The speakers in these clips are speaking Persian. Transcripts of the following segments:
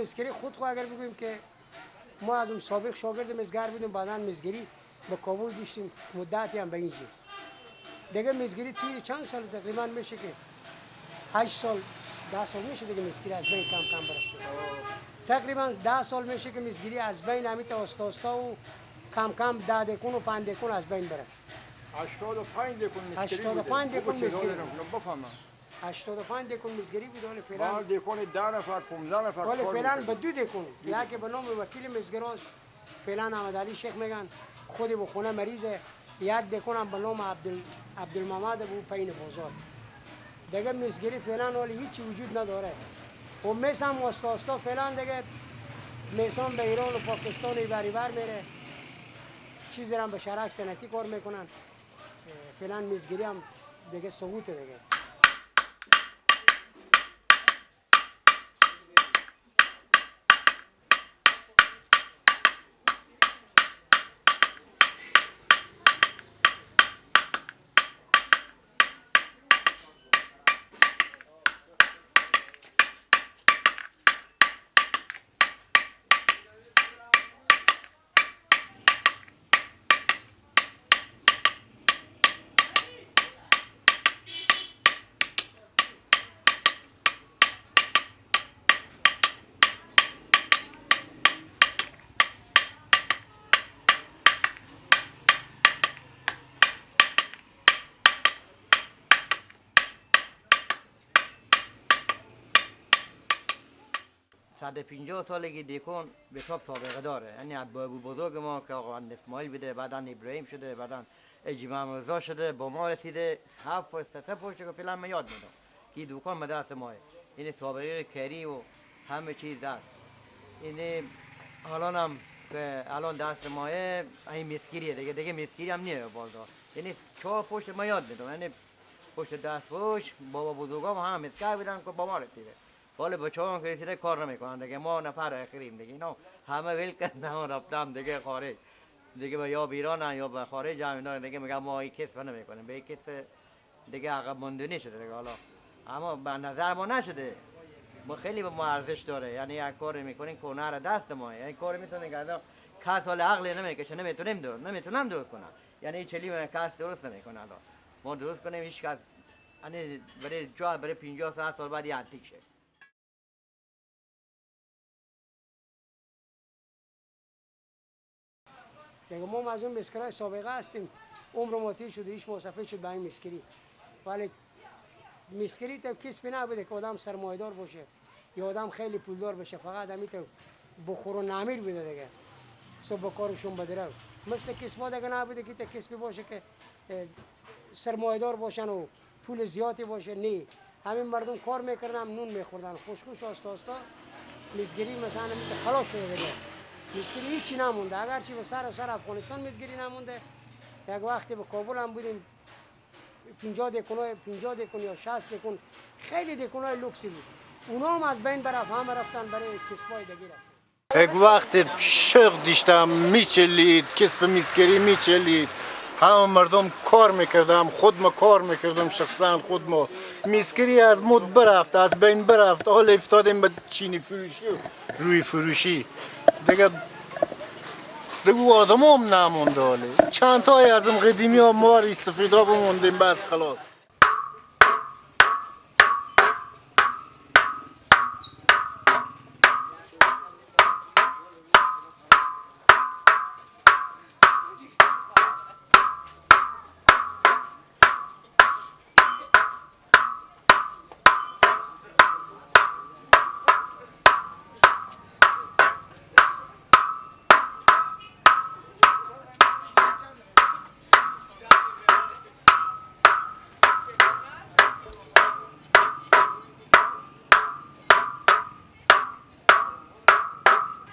مسگری خود خو اگر بگوییم که ما از سابق شاگرد مسگر بودیم، بعداً مسگری به کابل داشتیم مدتی هم به اینجا. دیگه مسگری توی چند سال تقریبا میشه که 8 سال 10 سال میشه دیگه مسگری از بین کم کم برفته. تقریبا 10 سال میشه که مسگری از بین همیت آستا و کم کم 10 دکون و 5 دکون از بین بره. 85 دکون مسگری 85 دکون مسگری. بفهمم 85 دکون مسگری بود. ولی فعلا بعد دکون 10 نفر 15 نفر ولی فعلا به 2 دکون. یکی به نام وکیل مسگراست فعلا احمد علی شیخ میگن، خود به خونه مریضه. یک دکون هم به نام عبدالمحمد بود پایین بازار. دیگه مسگری فعلا ولی هیچی وجود نداره. و میسم واسطا فعلا دیگه میسم به ایران و پاکستان بریبر میره، چیزی هم به شرک سنتی کار میکنن. فعلا مسگری هم دیگه سقوطه دیگه. صد 50 سالگی دیکن به حساب سابقه داره. یعنی ابو بزرگ ما که آقا اسماعیل بوده، بعدا ابراهیم شده، بعدا اجماع رضا شده، با ما رسیده 7 پشت که فعلا من یاد میدم که دکان مدرسه ماه. این سابقه کری و همه چیز است. این الان دست ماه این مسکریه دیگه مسکری هم نیه بازار. یعنی 4 پشت من یاد میدم. یعنی پشت دست پشت بابا بزرگام هم مسکر بودن که با ما رسیده. ولی بچه‌ها که رسیده کار نمیکنن دیگه. ما نفر اخریم دیگه. اینا همه ول کردن رفتم دیگه خارج. دیگه یا ایران یا به خارج هم دیگه میگم ما این کسب نمیکنیم. به این کسب دیگه عقب ماندنی شده دیگه. حالا اما به نظر ما نشده. ما خیلی به ما ارزش داره. یعنی یک کار میکنین که هنر دست ما. یعنی کار میتونه که کس حال عقل نمیکشه، نمیتونم درست کنم. یعنی چلی کس درست نمیکنه. حالا ما درست کنیم هیچ کس یعنی برای 50 سال بعد یه انتیک شه. دیگه ما از اون مسکرای سابقه هستیم. عمر ما تیر شده، هیچ موصفه شد به این مسکری. ولی مسکری تا کسبی نبوده که آدم سرمایه‌دار باشه یا آدم خیلی پولدار بشه. فقط همین تو بخور و نمیر بوده دیگه. صبح کارشون بدره. مثل کسبا دیگه نبوده که تا کسبی باشه که سرمایه‌دار باشن و پول زیادی باشه. نه، همین مردم کار میکردن، نون میخوردن، خوش آستا مسگری مثلا خلاص شده دیگه. مسگری هیچی نمونده. اگرچه به سر افغانستان مسگری نمونده. یک وقتی به کابل هم بودیم 50 دکون یا 60 دکون خیلی دکونای لوکسی بود. اونا هم از بین برفت، همه رفتن برای کسبای دیگه رفتن. یک وقت شغل داشتم میچلید، کسب مسگری میچلید، همه مردم کار میکردم، خودم کار میکردم، شخصا خودم. مسگری از مد برفت، از بین برفت. حالا افتادیم به چینی فروشی و روی فروشی دیگه آدم هم نمونده. حالی چند تای از این قدیمی ها ما استفاده بموندیم بس خلاص.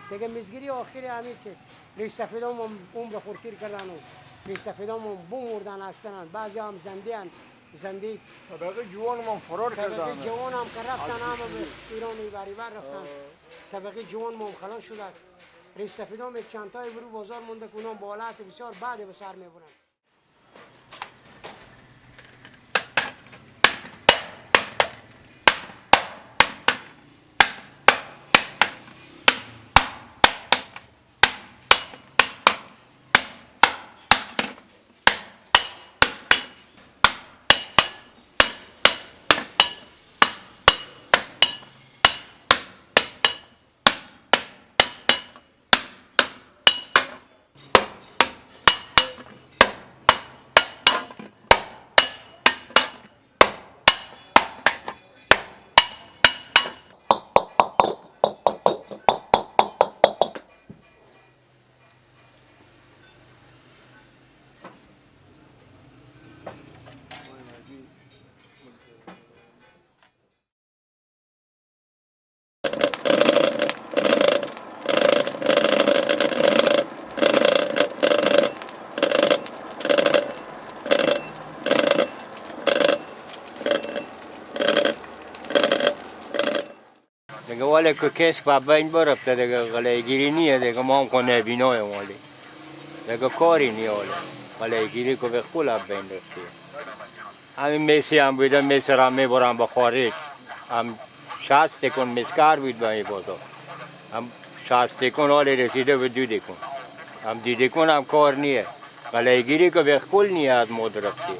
دیگه مسگری آخری همین که ریش سفیدام هم عمر خورتیر کردن و ریش سفیدام هم بمردن اکثرا. بعضی هم زنده طبقه جوان هم فرار کردن. طبقه جوان هم که رفتن همه به ایران بریبر رفتن. طبقه جوان هم خلاص شدن. ریش سفیدام یک چند تای برو بازار مونده که اونام با حالت بسیار بعد به سر میبرن. ولی که کسب بین برفته دیگه غلیگیری نیه دیگه ما هم کنه بینای والی دیگه کاری نیه غلیگیری که به خول بین رفته همین میسی هم بوده میسی را میبرم به خارج هم 60 تکون مسکار بود به این بازار هم 60 تکون حالی رسیده به 2 تکون هم 2 تکون هم کار نیه غلیگیری که به خول نیه از مود رفته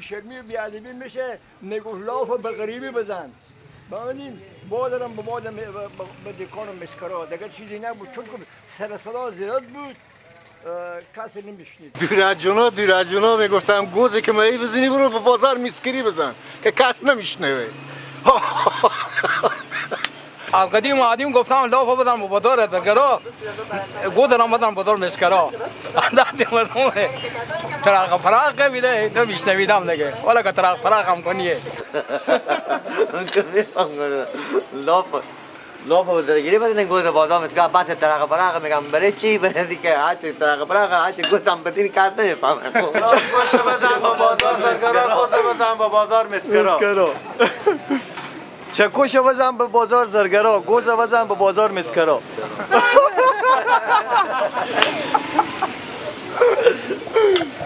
شرمی و بیادبی میشه نگوه لاف به غریبی بزن بانیم بادرم به بادم به دکان مسکرا دیگر چیزی نبود چون که سر صدا زیاد بود کسی نمیشنید دور از جونا میگفتم گوزی که مایی بزنی برو به بازار میسکری بزن که کس نمیشنوه از قدیم و عدیم گفتم لاف بدن به بازار درگرا گود دارم بدن بازار مسکرا انداختی مردم تراغ فراغ میده نمیشنویدم دیگه ولی که تراغ فراغ هم کنیه لاف و درگیری بدن گود بازار مسکر بعد تراغ فراغ میگم برای چی برای که هرچی تراغ فراغ هرچی گفتم بدین کار نمیفهمم گوشه بزن به بازار درگرا گوشه بزن به بازار مسکرا چکوش بزن به بازار زرگرا گوز بزن به بازار مسکرا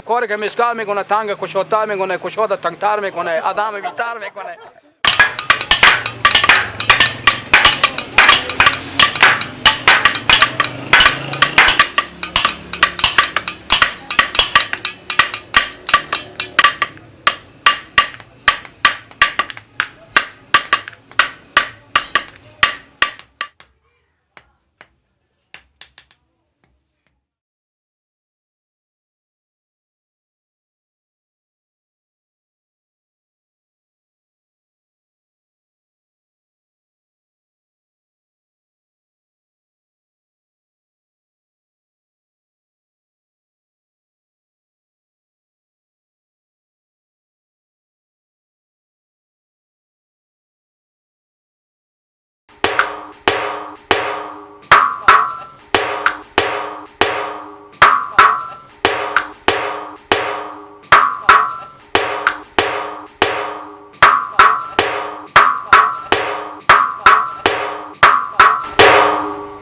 کاری که مسکر میکنه تنگ کشوتر میکنه کشوت تنگتر میکنه آدم بیتر میکنه